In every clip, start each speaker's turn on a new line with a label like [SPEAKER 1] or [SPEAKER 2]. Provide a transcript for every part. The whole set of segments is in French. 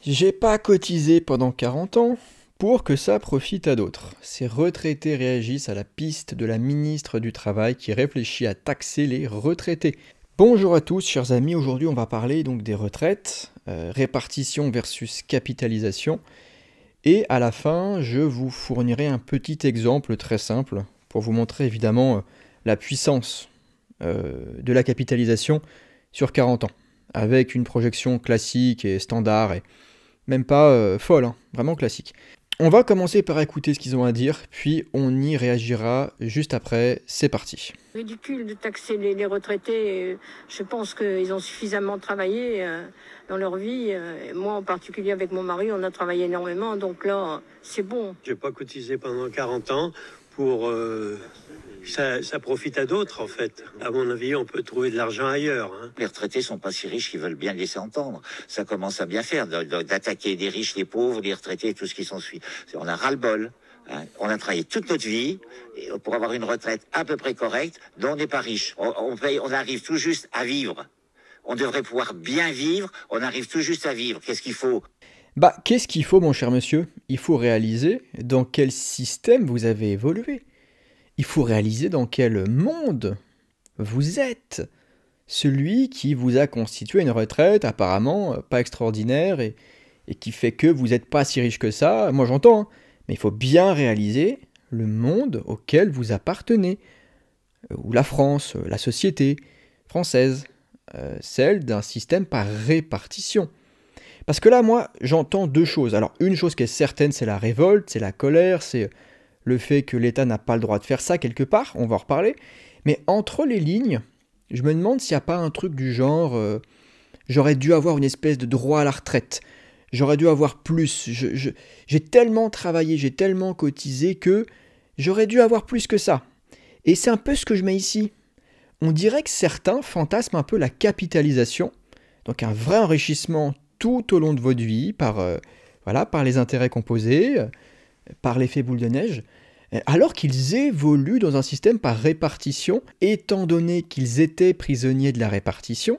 [SPEAKER 1] J'ai pas cotisé pendant 40 ans pour que ça profite à d'autres. Ces retraités réagissent à la piste de la ministre du Travail qui réfléchit à taxer les retraités. Bonjour à tous, chers amis. Aujourd'hui, on va parler donc des retraites, répartition versus capitalisation. Et à la fin, je vous fournirai un petit exemple très simple pour vous montrer évidemment la puissance de la capitalisation sur 40 ans, avec une projection classique et standard et même pas folle, hein, vraiment classique. On va commencer par écouter ce qu'ils ont à dire, puis on y réagira juste après. C'est parti.
[SPEAKER 2] Ridicule de taxer les retraités. Je pense qu'ils ont suffisamment travaillé dans leur vie. Moi, en particulier avec mon mari, on a travaillé énormément. Donc là, c'est bon.
[SPEAKER 3] J'ai pas cotisé pendant 40 ans pour... ça profite à d'autres, en fait. À mon avis, on peut trouver de l'argent ailleurs. Hein.
[SPEAKER 4] Les retraités sont pas si riches qu'ils veulent bien le laisser entendre. Ça commence à bien faire, d'attaquer les riches, les pauvres, les retraités, tout ce qui s'ensuit. On a ras-le-bol. Hein. On a travaillé toute notre vie pour avoir une retraite à peu près correcte, dont on n'est pas riche. On arrive tout juste à vivre. On devrait pouvoir bien vivre, on arrive tout juste à vivre. Qu'est-ce qu'il faut ?
[SPEAKER 1] Qu'est-ce qu'il faut, mon cher monsieur? Il faut réaliser dans quel système vous avez évolué. Il faut réaliser dans quel monde vous êtes. Celui qui vous a constitué une retraite apparemment pas extraordinaire et qui fait que vous n'êtes pas si riche que ça. Moi j'entends, hein, mais il faut bien réaliser le monde auquel vous appartenez. Ou la France, la société française, celle d'un système par répartition. Parce que là, moi, j'entends deux choses. Alors, une chose qui est certaine, c'est la révolte, c'est la colère, c'est le fait que l'État n'a pas le droit de faire ça quelque part, on va en reparler. Mais entre les lignes, je me demande s'il n'y a pas un truc du genre j'aurais dû avoir une espèce de droit à la retraite, j'aurais dû avoir plus, j'ai tellement travaillé, j'ai tellement cotisé que j'aurais dû avoir plus que ça. Et c'est un peu ce que je mets ici. On dirait que certains fantasment un peu la capitalisation, donc un vrai enrichissement tout au long de votre vie par les intérêts composés, par l'effet boule de neige, alors qu'ils évoluent dans un système par répartition, étant donné qu'ils étaient prisonniers de la répartition.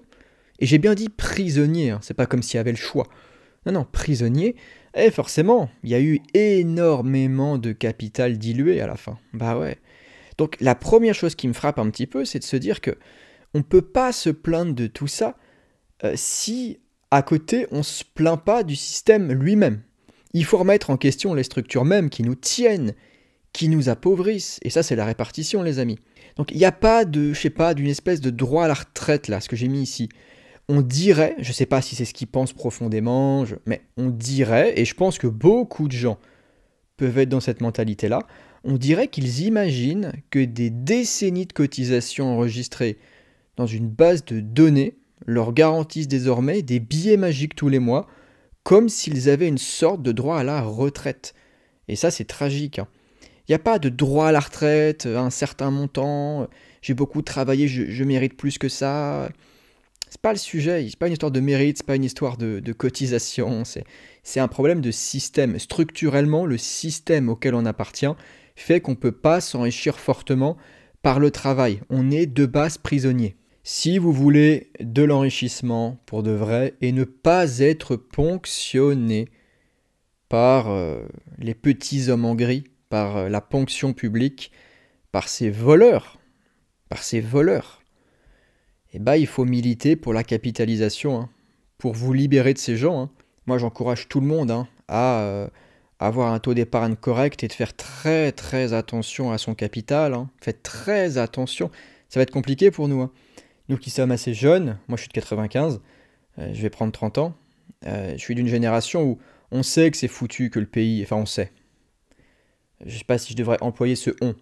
[SPEAKER 1] Et j'ai bien dit prisonniers, hein, c'est pas comme s'il y avait le choix. Non, prisonniers, et forcément, il y a eu énormément de capital dilué à la fin. Bah ouais. Donc la première chose qui me frappe un petit peu, c'est de se dire que on peut pas se plaindre de tout ça si à côté on se plaint pas du système lui-même. Il faut remettre en question les structures mêmes qui nous tiennent, qui nous appauvrissent. Et ça, c'est la répartition, les amis. Donc, il n'y a pas de, d'une espèce de droit à la retraite, là, ce que j'ai mis ici. On dirait, je ne sais pas si c'est ce qu'ils pensent profondément, mais on dirait, et je pense que beaucoup de gens peuvent être dans cette mentalité-là, on dirait qu'ils imaginent que des décennies de cotisations enregistrées dans une base de données leur garantissent désormais des billets magiques tous les mois, comme s'ils avaient une sorte de droit à la retraite. Et ça, c'est tragique. Il n'y a pas de droit à la retraite, à un certain montant, j'ai beaucoup travaillé, je mérite plus que ça. C'est pas le sujet, c'est pas une histoire de mérite, c'est pas une histoire de cotisation, c'est un problème de système. Structurellement, le système auquel on appartient fait qu'on ne peut pas s'enrichir fortement par le travail. On est de base prisonnier. Si vous voulez de l'enrichissement pour de vrai et ne pas être ponctionné par les petits hommes en gris, par la ponction publique, par ces voleurs, eh ben, il faut militer pour la capitalisation, hein, pour vous libérer de ces gens. Hein. Moi, j'encourage tout le monde à avoir un taux d'épargne correct et de faire très très attention à son capital. Hein. Faites très attention, ça va être compliqué pour nous. Hein. Nous qui sommes assez jeunes, moi je suis de 95, je vais prendre 30 ans, je suis d'une génération où on sait que c'est foutu, que le pays, enfin on sait. Je ne sais pas si je devrais employer ce on.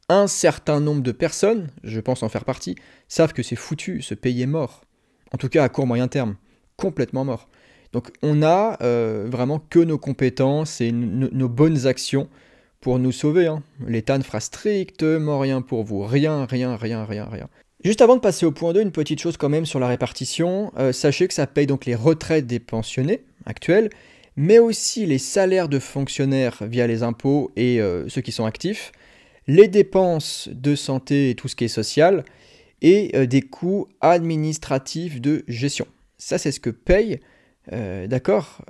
[SPEAKER 1] Un certain nombre de personnes, je pense en faire partie, savent que c'est foutu, ce pays est mort. En tout cas à court moyen terme, complètement mort. Donc on a vraiment que nos compétences et nos bonnes actions pour nous sauver. Hein. L'État ne fera strictement rien pour vous, rien. Juste avant de passer au point 2, une petite chose quand même sur la répartition. Sachez que ça paye donc les retraites des pensionnés actuels, mais aussi les salaires de fonctionnaires via les impôts et ceux qui sont actifs, les dépenses de santé et tout ce qui est social, et des coûts administratifs de gestion. Ça, c'est ce que paye d'accord,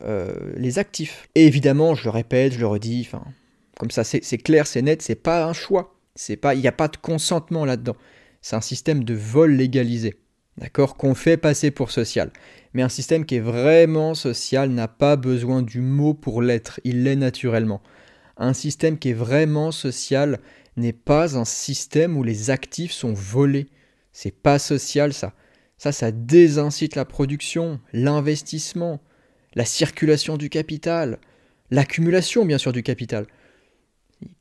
[SPEAKER 1] les actifs. Et évidemment, je le répète, je le redis, enfin, comme ça, c'est clair, c'est net, c'est pas un choix. Il n'y a pas de consentement là-dedans. C'est un système de vol légalisé, d'accord, qu'on fait passer pour social. Mais un système qui est vraiment social n'a pas besoin du mot pour l'être, il l'est naturellement. Un système qui est vraiment social n'est pas un système où les actifs sont volés. C'est pas social, ça. Ça désincite la production, l'investissement, la circulation du capital, l'accumulation, bien sûr, du capital.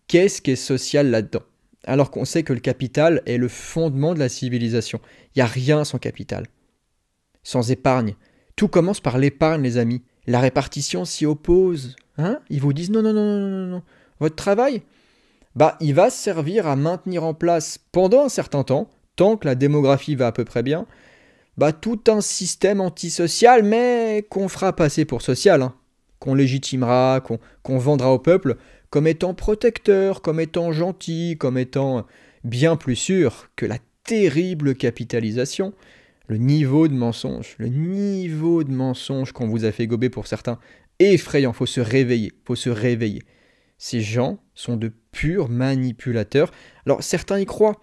[SPEAKER 1] Qu'est-ce qui est social là-dedans? Alors qu'on sait que le capital est le fondement de la civilisation. Il n'y a rien sans capital. Sans épargne. Tout commence par l'épargne, les amis. La répartition s'y oppose. Hein? Ils vous disent non, non, non, non, non, non. Votre travail, il va servir à maintenir en place pendant un certain temps, tant que la démographie va à peu près bien, tout un système antisocial, mais qu'on fera passer pour social, hein, qu'on légitimera, qu'on vendra au peuple comme étant protecteur, comme étant gentil, comme étant bien plus sûr que la terrible capitalisation, le niveau de mensonge qu'on vous a fait gober pour certains, effrayant, faut se réveiller. Ces gens sont de purs manipulateurs. Alors certains y croient.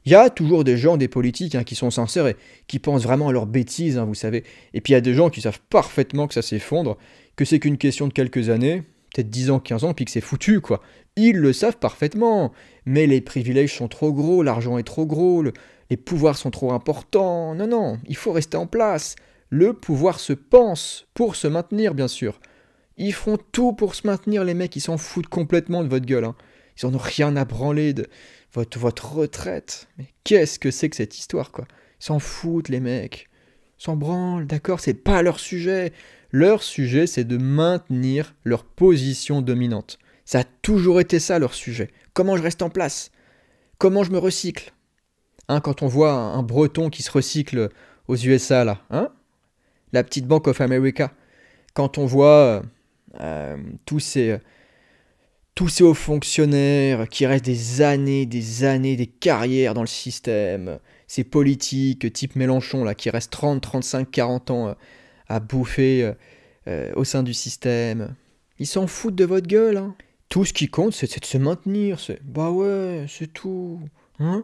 [SPEAKER 1] Il y a toujours des gens, des politiques qui sont sincères et qui pensent vraiment à leurs bêtises, vous savez. Et puis il y a des gens qui savent parfaitement que ça s'effondre, que c'est qu'une question de quelques années, peut-être 10 ans, 15 ans, puis que c'est foutu, quoi. Ils le savent parfaitement. Mais les privilèges sont trop gros, l'argent est trop gros, les pouvoirs sont trop importants. Non, non, il faut rester en place. Le pouvoir se pense pour se maintenir, bien sûr. Ils feront tout pour se maintenir, les mecs, ils s'en foutent complètement de votre gueule. Hein. Ils en ont rien à branler de votre retraite. Mais qu'est-ce que c'est que cette histoire, quoi? Ils s'en foutent, les mecs. Ils s'en branlent, d'accord, c'est pas leur sujet. Leur sujet, c'est de maintenir leur position dominante. Ça a toujours été ça, leur sujet. Comment je reste en place? Comment je me recycle? Hein, quand on voit un Breton qui se recycle aux USA, là, hein? La petite Bank of America. Quand on voit tous ces hauts fonctionnaires qui restent des années, des carrières dans le système, ces politiques type Mélenchon là, qui restent 30, 35, 40 ans à bouffer au sein du système, ils s'en foutent de votre gueule. Hein. Tout ce qui compte, c'est de se maintenir. C'est tout. Hein.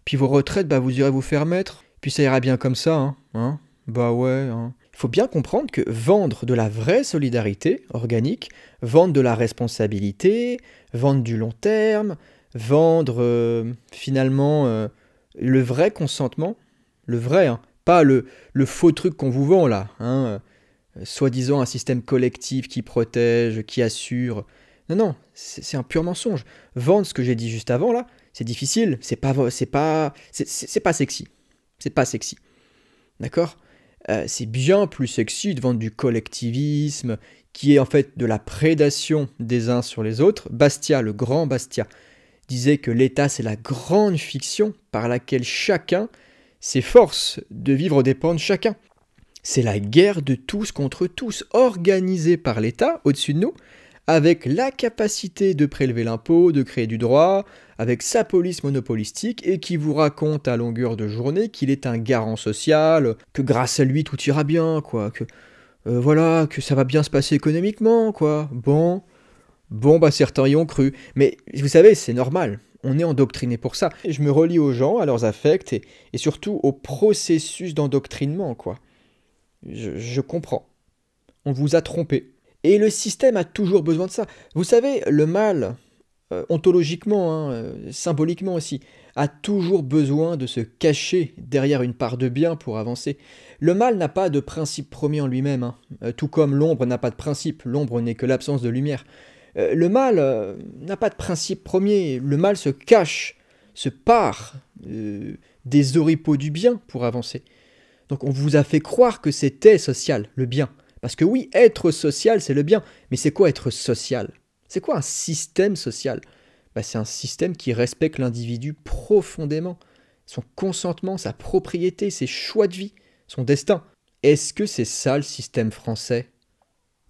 [SPEAKER 1] Puis vos retraites, vous irez vous faire mettre. Puis ça ira bien comme ça. Hein. Hein. Il faut bien comprendre que vendre de la vraie solidarité organique, vendre de la responsabilité, vendre du long terme, vendre finalement le vrai consentement, le vrai, hein, pas le faux truc qu'on vous vend là, hein, soi-disant un système collectif qui protège, qui assure. Non, c'est un pur mensonge. Vendre ce que j'ai dit juste avant là, c'est difficile, c'est pas sexy. C'est pas sexy. D'accord ? C'est bien plus sexy de vendre du collectivisme, qui est en fait de la prédation des uns sur les autres. Bastia, le grand Bastia, disait que l'État c'est la grande fiction par laquelle chacun s'efforce de vivre aux dépens de chacun. C'est la guerre de tous contre tous, organisée par l'État au-dessus de nous, avec la capacité de prélever l'impôt, de créer du droit, avec sa police monopolistique, et qui vous raconte à longueur de journée qu'il est un garant social, que grâce à lui tout ira bien, quoi, que ça va bien se passer économiquement, quoi. Bon, certains y ont cru, mais vous savez, c'est normal, on est endoctriné pour ça. Et je me relie aux gens, à leurs affects, et surtout au processus d'endoctrinement, quoi. Je comprends. On vous a trompé. Et le système a toujours besoin de ça. Vous savez, le mal, ontologiquement, symboliquement aussi, a toujours besoin de se cacher derrière une part de bien pour avancer. Le mal n'a pas de principe premier en lui-même, tout comme l'ombre n'a pas de principe, l'ombre n'est que l'absence de lumière. Le mal n'a pas de principe premier, le mal se cache, se pare des oripeaux du bien pour avancer. Donc on vous a fait croire que c'était social, le bien. Parce que oui, être social, c'est le bien. Mais c'est quoi être social? C'est quoi un système social? C'est un système qui respecte l'individu profondément. Son consentement, sa propriété, ses choix de vie, son destin. Est-ce que c'est ça le système français?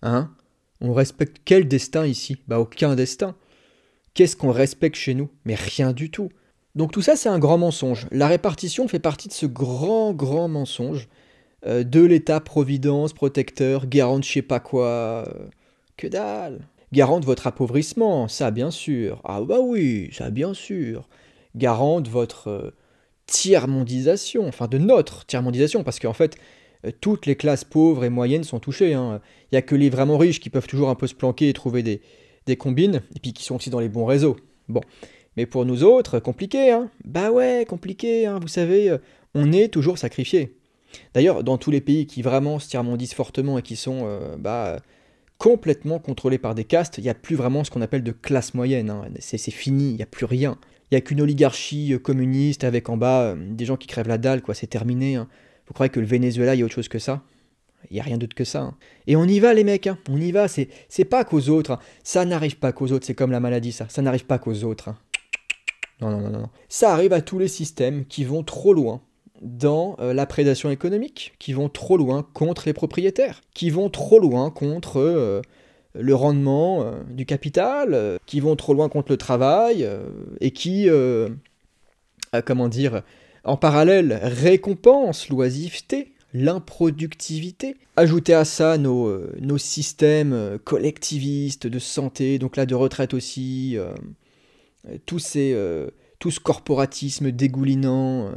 [SPEAKER 1] Hein? On respecte quel destin ici? Aucun destin. Qu'est-ce qu'on respecte chez nous? Mais rien du tout. Donc tout ça, c'est un grand mensonge. La répartition fait partie de ce grand mensonge de l'État-providence, protecteur, garant de je sais pas quoi. Que dalle. Garant de votre appauvrissement, ça bien sûr. Ah bah oui, ça bien sûr. Garant de votre tiers-mondisation, enfin de notre tiers-mondisation, parce qu'en fait, toutes les classes pauvres et moyennes sont touchées. Il n'y a que les vraiment riches qui peuvent toujours un peu se planquer et trouver des combines, et puis qui sont aussi dans les bons réseaux. Bon, mais pour nous autres, compliqué, hein. Bah ouais, compliqué, hein. Vous savez, on est toujours sacrifiés. D'ailleurs, dans tous les pays qui vraiment se tiers-mondisent fortement et qui sont complètement contrôlés par des castes, il n'y a plus vraiment ce qu'on appelle de classe moyenne, hein. C'est fini, il n'y a plus rien. Il n'y a qu'une oligarchie communiste avec en bas des gens qui crèvent la dalle, quoi, c'est terminé, hein. Vous croyez que le Venezuela, il y a autre chose que ça? Il n'y a rien d'autre que ça, hein. Et on y va, les mecs, hein. On y va, c'est pas qu'aux autres, hein. Ça n'arrive pas qu'aux autres, c'est comme la maladie, ça n'arrive pas qu'aux autres, hein. Non, non, non, non. Ça arrive à tous les systèmes qui vont trop loin dans la prédation économique, qui vont trop loin contre les propriétaires, qui vont trop loin contre le rendement du capital, qui vont trop loin contre le travail, et qui, comment dire, en parallèle, récompensent l'oisiveté, l'improductivité. Ajoutez à ça nos systèmes collectivistes de santé, donc là de retraite aussi, tout ce corporatisme dégoulinant,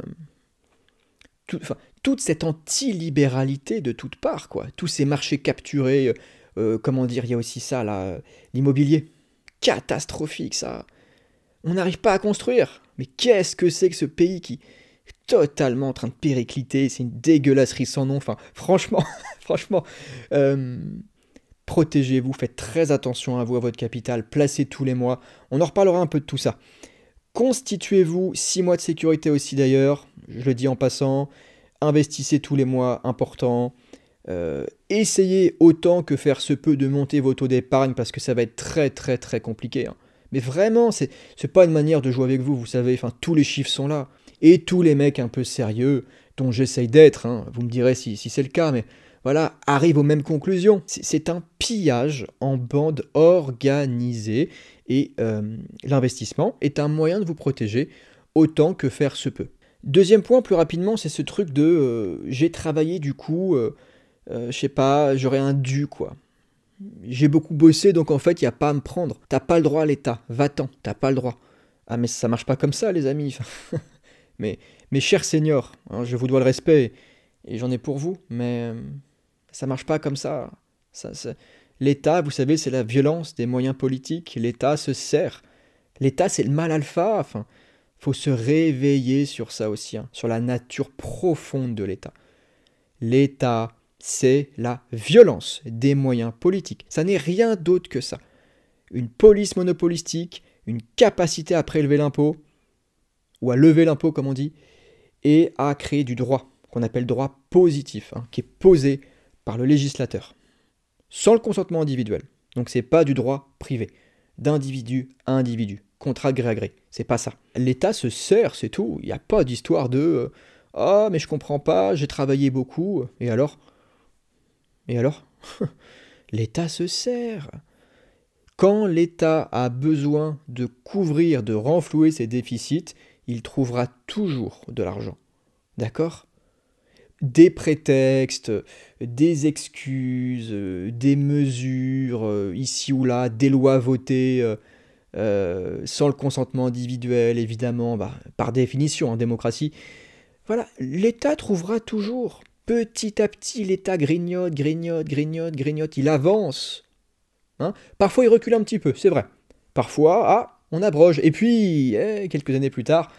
[SPEAKER 1] toute cette anti-libéralité de toutes parts, quoi. Tous ces marchés capturés, comment dire, il y a aussi ça, là, l'immobilier. Catastrophique, ça. On n'arrive pas à construire. Mais qu'est-ce que c'est que ce pays qui est totalement en train de péricliter? C'est une dégueulasserie sans nom. Enfin, franchement, franchement, protégez-vous, faites très attention à vous, à votre capital, placez tous les mois. On en reparlera un peu de tout ça. Constituez-vous 6 mois de sécurité aussi d'ailleurs, je le dis en passant, investissez tous les mois, important. Essayez autant que faire se peut de monter vos taux d'épargne parce que ça va être très très très compliqué, hein. Mais vraiment, c'est pas une manière de jouer avec vous, vous savez, enfin tous les chiffres sont là. Et tous les mecs un peu sérieux, dont j'essaye d'être, hein, vous me direz si c'est le cas, mais voilà, arrivent aux mêmes conclusions. C'est un pillage en bande organisée. Et l'investissement est un moyen de vous protéger autant que faire se peut. Deuxième point, plus rapidement, c'est ce truc de j'ai travaillé du coup, je sais pas, j'aurais un dû quoi. J'ai beaucoup bossé donc en fait il n'y a pas à me prendre. T'as pas le droit à l'État, va-t'en, t'as pas le droit. Ah mais ça marche pas comme ça les amis. mais mes chers seniors, hein, je vous dois le respect et j'en ai pour vous, mais ça marche pas comme ça. L'État, vous savez, c'est la violence des moyens politiques. L'État se sert. L'État, c'est le mal alpha. Enfin, faut se réveiller sur ça aussi, hein, sur la nature profonde de l'État. L'État, c'est la violence des moyens politiques. Ça n'est rien d'autre que ça. Une police monopolistique, une capacité à prélever l'impôt, ou à lever l'impôt, comme on dit, et à créer du droit, qu'on appelle droit positif, hein, qui est posé par le législateur. Sans le consentement individuel. Donc c'est pas du droit privé, d'individu à individu, contrat gré à gré, c'est pas ça. L'État se sert, c'est tout, il n'y a pas d'histoire de « Ah, mais je comprends pas, j'ai travaillé beaucoup, et alors ?» Et alors L'État se sert. Quand l'État a besoin de couvrir, de renflouer ses déficits, il trouvera toujours de l'argent. D'accord ? Des prétextes, des excuses, des mesures, ici ou là, des lois votées sans le consentement individuel, évidemment, par définition, en démocratie. Voilà, l'État trouvera toujours. Petit à petit, l'État grignote, grignote, grignote, grignote, il avance. Hein, parfois, il recule un petit peu, c'est vrai. Parfois, on abroge. Et puis, quelques années plus tard,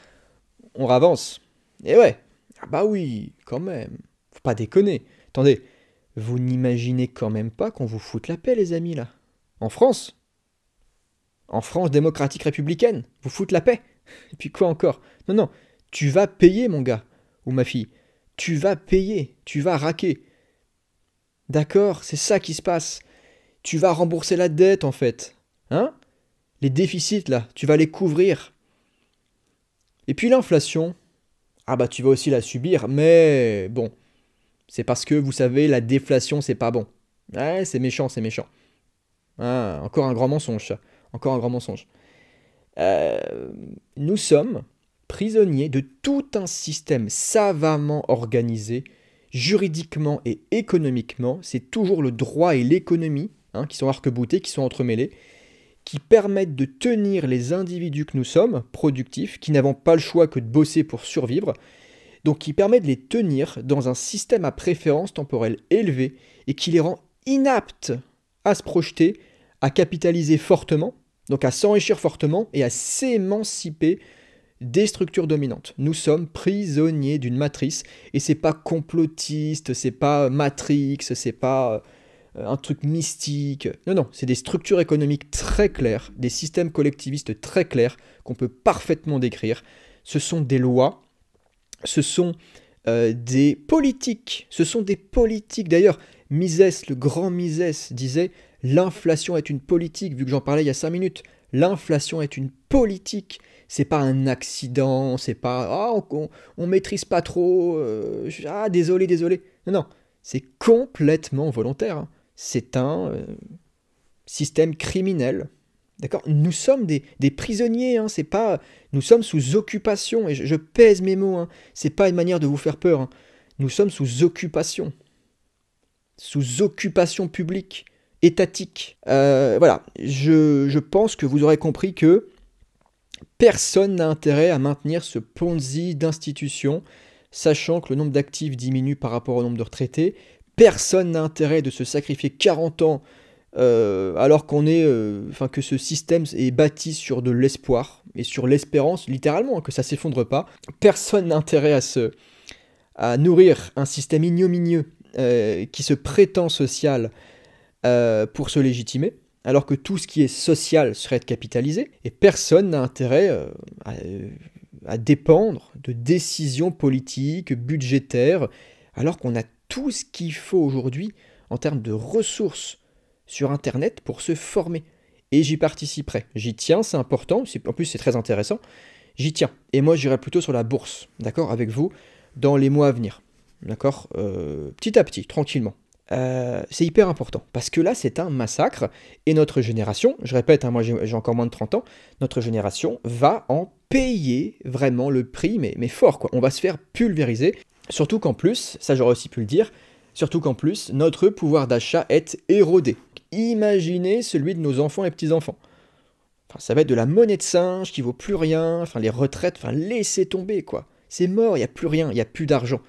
[SPEAKER 1] on ravance. Et ouais. Ah bah oui, quand même. Faut pas déconner. Attendez, vous n'imaginez quand même pas qu'on vous foute la paix, les amis, là. En France démocratique républicaine, vous foute la paix. Et puis quoi encore? Non, non, tu vas payer, mon gars, ou ma fille. Tu vas payer, tu vas raquer. D'accord, c'est ça qui se passe. Tu vas rembourser la dette, en fait. Hein? Les déficits, là, tu vas les couvrir. Et puis l'inflation... Ah bah tu vas aussi la subir, mais bon, c'est parce que vous savez, la déflation c'est pas bon. Ouais, c'est méchant, c'est méchant. Ah, encore un grand mensonge, ça. Encore un grand mensonge. Nous sommes prisonniers de tout un système savamment organisé juridiquement et économiquement, c'est toujours le droit et l'économie qui sont arc-boutés, qui sont entremêlés, qui permettent de tenir les individus que nous sommes, productifs, qui n'avons pas le choix que de bosser pour survivre, donc qui permet de les tenir dans un système à préférence temporelle élevée et qui les rend inaptes à se projeter, à capitaliser fortement, donc à s'enrichir fortement et à s'émanciper des structures dominantes. Nous sommes prisonniers d'une matrice et c'est pas complotiste, c'est pas Matrix, c'est pas un truc mystique. Non, non, c'est des structures économiques très claires, des systèmes collectivistes très clairs qu'on peut parfaitement décrire. Ce sont des lois, ce sont des politiques. D'ailleurs, Mises, le grand Mises, disait « L'inflation est une politique », vu que j'en parlais il y a 5 minutes. L'inflation est une politique. C'est pas un accident, c'est pas on maîtrise pas trop, désolé. Non, non, c'est complètement volontaire. C'est un système criminel. D'accord ? Nous sommes des prisonniers, c'est pas. Nous sommes sous occupation, et je pèse mes mots, c'est pas une manière de vous faire peur. Nous sommes sous occupation. Sous occupation publique, étatique. Voilà, je pense que vous aurez compris que personne n'a intérêt à maintenir ce Ponzi d'institutions, sachant que le nombre d'actifs diminue par rapport au nombre de retraités. Personne n'a intérêt de se sacrifier 40 ans alors que ce système est bâti sur de l'espoir et sur l'espérance, littéralement, que ça s'effondre pas. Personne n'a intérêt à nourrir un système ignominieux qui se prétend social pour se légitimer, alors que tout ce qui est social serait capitalisé, et personne n'a intérêt à dépendre de décisions politiques, budgétaires, alors qu'on a tout ce qu'il faut aujourd'hui en termes de ressources sur Internet pour se former. Et j'y participerai. J'y tiens, c'est important, en plus c'est très intéressant, j'y tiens. Et moi j'irai plutôt sur la bourse, d'accord, avec vous, dans les mois à venir, d'accord, petit à petit, tranquillement. C'est hyper important, parce que là c'est un massacre, et notre génération, je répète, moi j'ai encore moins de 30 ans, notre génération va en payer vraiment le prix, mais fort quoi, on va se faire pulvériser, surtout qu'en plus, ça j'aurais aussi pu le dire, surtout qu'en plus, notre pouvoir d'achat est érodé. Imaginez celui de nos enfants et petits-enfants. Enfin, ça va être de la monnaie de singe qui vaut plus rien, enfin les retraites, enfin laissez tomber quoi, c'est mort, il n'y a plus rien, il n'y a plus d'argent.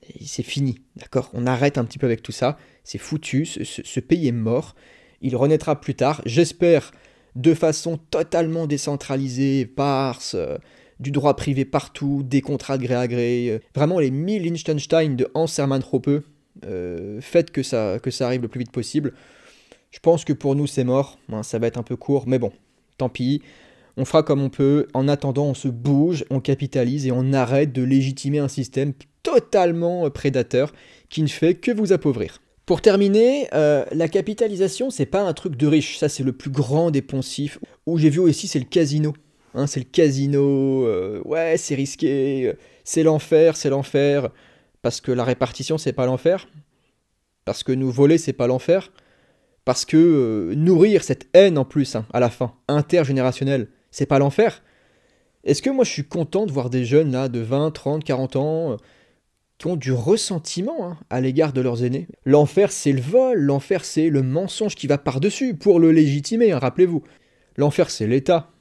[SPEAKER 1] Et c'est fini, d'accord ? On arrête un petit peu avec tout ça, c'est foutu, ce pays est mort, il renaîtra plus tard, j'espère de façon totalement décentralisée, éparse, du droit privé partout, des contrats de gré à gré, vraiment les 1000 Liechtenstein de Hans Hermann Hoppe, faites que ça arrive le plus vite possible. Je pense que pour nous c'est mort, ça va être un peu court, mais bon, tant pis. On fera comme on peut, en attendant on se bouge, on capitalise et on arrête de légitimer un système totalement prédateur qui ne fait que vous appauvrir. Pour terminer, la capitalisation c'est pas un truc de riche, ça c'est le plus grand des poncifs, où j'ai vu aussi c'est le casino. C'est le casino, ouais c'est risqué, c'est l'enfer, parce que la répartition c'est pas l'enfer, parce que nous voler c'est pas l'enfer, parce que nourrir cette haine en plus, à la fin, intergénérationnelle, c'est pas l'enfer. Est-ce que moi je suis content de voir des jeunes là de 20, 30, 40 ans qui ont du ressentiment à l'égard de leurs aînés? L'enfer c'est le vol, l'enfer c'est le mensonge qui va par-dessus pour le légitimer, rappelez-vous. L'enfer c'est l'État.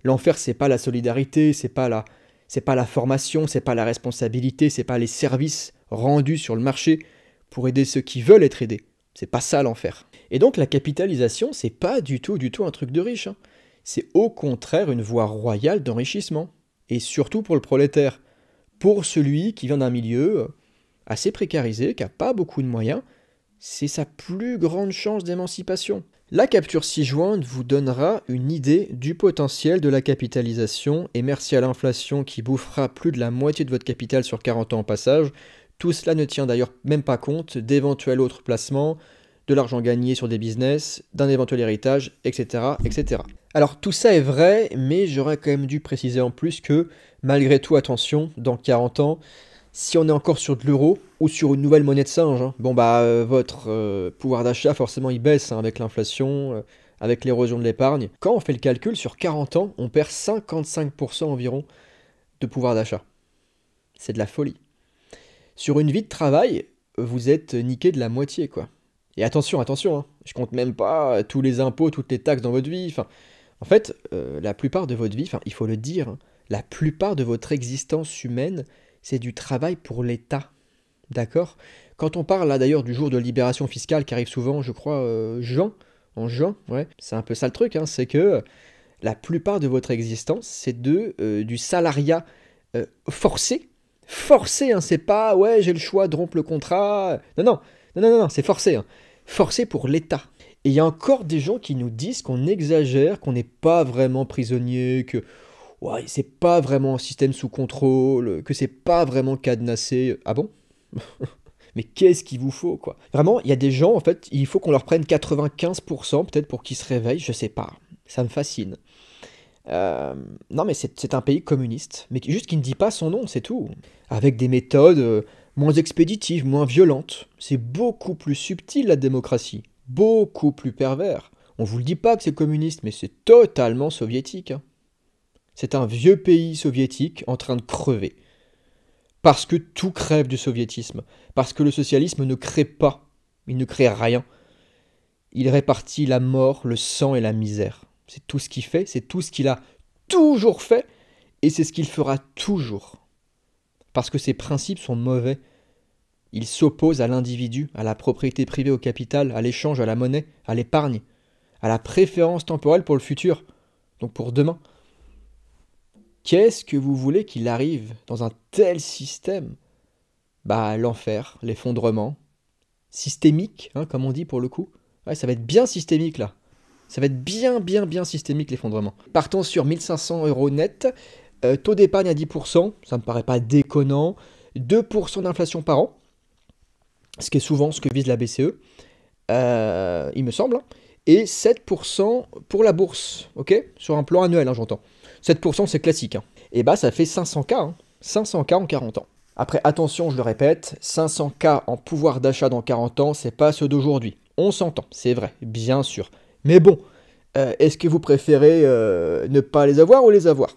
[SPEAKER 1] L'enfer c'est pas la solidarité, c'est pas la formation, c'est pas la responsabilité, c'est pas les services rendus sur le marché pour aider ceux qui veulent être aidés. C'est pas ça l'enfer. Et donc la capitalisation, c'est pas du tout un truc de riche. C'est au contraire une voie royale d'enrichissement. Et surtout pour le prolétaire. Pour celui qui vient d'un milieu assez précarisé, qui n'a pas beaucoup de moyens, c'est sa plus grande chance d'émancipation. La capture ci-jointe vous donnera une idée du potentiel de la capitalisation, et merci à l'inflation qui bouffera plus de la moitié de votre capital sur 40 ans en passage. Tout cela ne tient d'ailleurs même pas compte d'éventuels autres placements, de l'argent gagné sur des business, d'un éventuel héritage, etc., etc. Alors tout ça est vrai, mais j'aurais quand même dû préciser en plus que, malgré tout, attention, dans 40 ans, si on est encore sur de l'euro ou sur une nouvelle monnaie de singe, votre pouvoir d'achat forcément il baisse avec l'inflation, avec l'érosion de l'épargne. Quand on fait le calcul, sur 40 ans, on perd 55% environ de pouvoir d'achat. C'est de la folie. Sur une vie de travail, vous êtes niqué de la moitié, quoi. Et attention, attention, hein, je compte même pas tous les impôts, toutes les taxes dans votre vie. Enfin, en fait, la plupart de votre vie, enfin, il faut le dire, hein, la plupart de votre existence humaine, c'est du travail pour l'État. D'accord? Quand on parle là d'ailleurs du jour de libération fiscale qui arrive souvent, je crois, en juin, ouais, c'est un peu ça le truc, hein, c'est que la plupart de votre existence, c'est du salariat forcé. Forcé, hein, c'est pas, ouais, j'ai le choix de rompre le contrat. Non, non, non, non, non, c'est forcé, hein. Forcé pour l'État. Et il y a encore des gens qui nous disent qu'on exagère, qu'on n'est pas vraiment prisonnier, que ouais, c'est pas vraiment un système sous contrôle, que c'est pas vraiment cadenassé. Ah bon? Mais qu'est-ce qu'il vous faut, quoi? Vraiment, il y a des gens, en fait, il faut qu'on leur prenne 95% peut-être pour qu'ils se réveillent, je sais pas. Ça me fascine. Non, mais c'est un pays communiste, mais juste qui ne dit pas son nom, c'est tout. Avec des méthodes moins expéditives, moins violentes. C'est beaucoup plus subtil, la démocratie. Beaucoup plus pervers. On vous le dit pas que c'est communiste, mais c'est totalement soviétique, hein. C'est un vieux pays soviétique en train de crever. Parce que tout crève du soviétisme. Parce que le socialisme ne crée pas. Il ne crée rien. Il répartit la mort, le sang et la misère. C'est tout ce qu'il fait, c'est tout ce qu'il a toujours fait, et c'est ce qu'il fera toujours. Parce que ses principes sont mauvais. Il s'oppose à l'individu, à la propriété privée au capital, à l'échange, à la monnaie, à l'épargne, à la préférence temporelle pour le futur, donc pour demain. Qu'est-ce que vous voulez qu'il arrive dans un tel système? Bah, l'enfer, l'effondrement. Systémique, hein, comme on dit pour le coup. Ouais, ça va être bien systémique là. Ça va être bien, bien, bien systémique l'effondrement. Partons sur 1500 € net. Taux d'épargne à 10%, ça me paraît pas déconnant. 2% d'inflation par an, ce qui est souvent ce que vise la BCE, il me semble. Et 7% pour la bourse, ok? Sur un plan annuel, hein, j'entends. 7% c'est classique, hein. Et bah ça fait 500K, hein. 500K en 40 ans. Après, attention, je le répète, 500K en pouvoir d'achat dans 40 ans, c'est pas ceux d'aujourd'hui. On s'entend, c'est vrai, bien sûr. Mais bon, est-ce que vous préférez ne pas les avoir ou les avoir?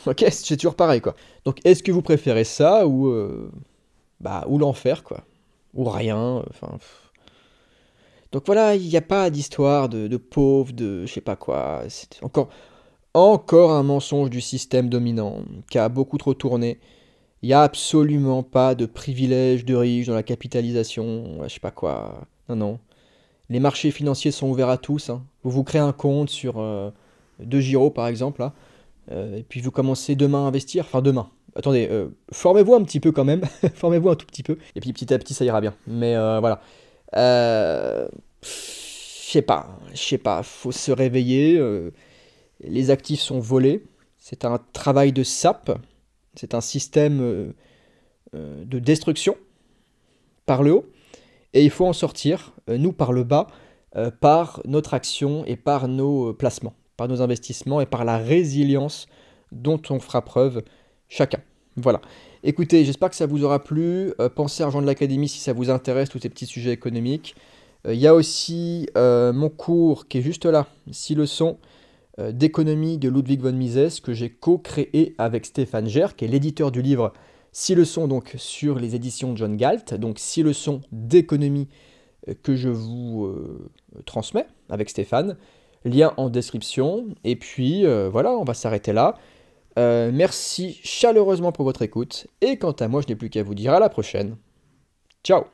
[SPEAKER 1] Ok, c'est toujours pareil, quoi. Donc, est-ce que vous préférez ça ou l'enfer, quoi? Ou rien, enfin... Donc voilà, il n'y a pas d'histoire de pauvres, de je sais pas quoi. C'est encore un mensonge du système dominant qui a beaucoup trop tourné. Il n'y a absolument pas de privilège de riches dans la capitalisation, je sais pas quoi. Non, non. Les marchés financiers sont ouverts à tous, hein. Vous vous créez un compte sur DeGiro par exemple, là, et puis vous commencez demain à investir. Enfin demain. Attendez, formez-vous un petit peu quand même. Formez-vous un tout petit peu. Et puis petit à petit ça ira bien. Mais voilà. Je sais pas, faut se réveiller. Les actifs sont volés. C'est un travail de sape. C'est un système de destruction par le haut. Et il faut en sortir, nous par le bas, par notre action et par nos placements, par nos investissements et par la résilience dont on fera preuve chacun. Voilà. Écoutez, j'espère que ça vous aura plu. Pensez à rejoindre l'Académie si ça vous intéresse, tous ces petits sujets économiques. Il y a aussi mon cours qui est juste là, 6 leçons d'économie de Ludwig von Mises, que j'ai co-créé avec Stéphane Gers, qui est l'éditeur du livre 6 leçons donc, sur les éditions John Galt. Donc 6 leçons d'économie que je vous transmets avec Stéphane. Lien en description. Et puis voilà, on va s'arrêter là. Merci chaleureusement pour votre écoute. Et quant à moi, je n'ai plus qu'à vous dire à la prochaine. Ciao!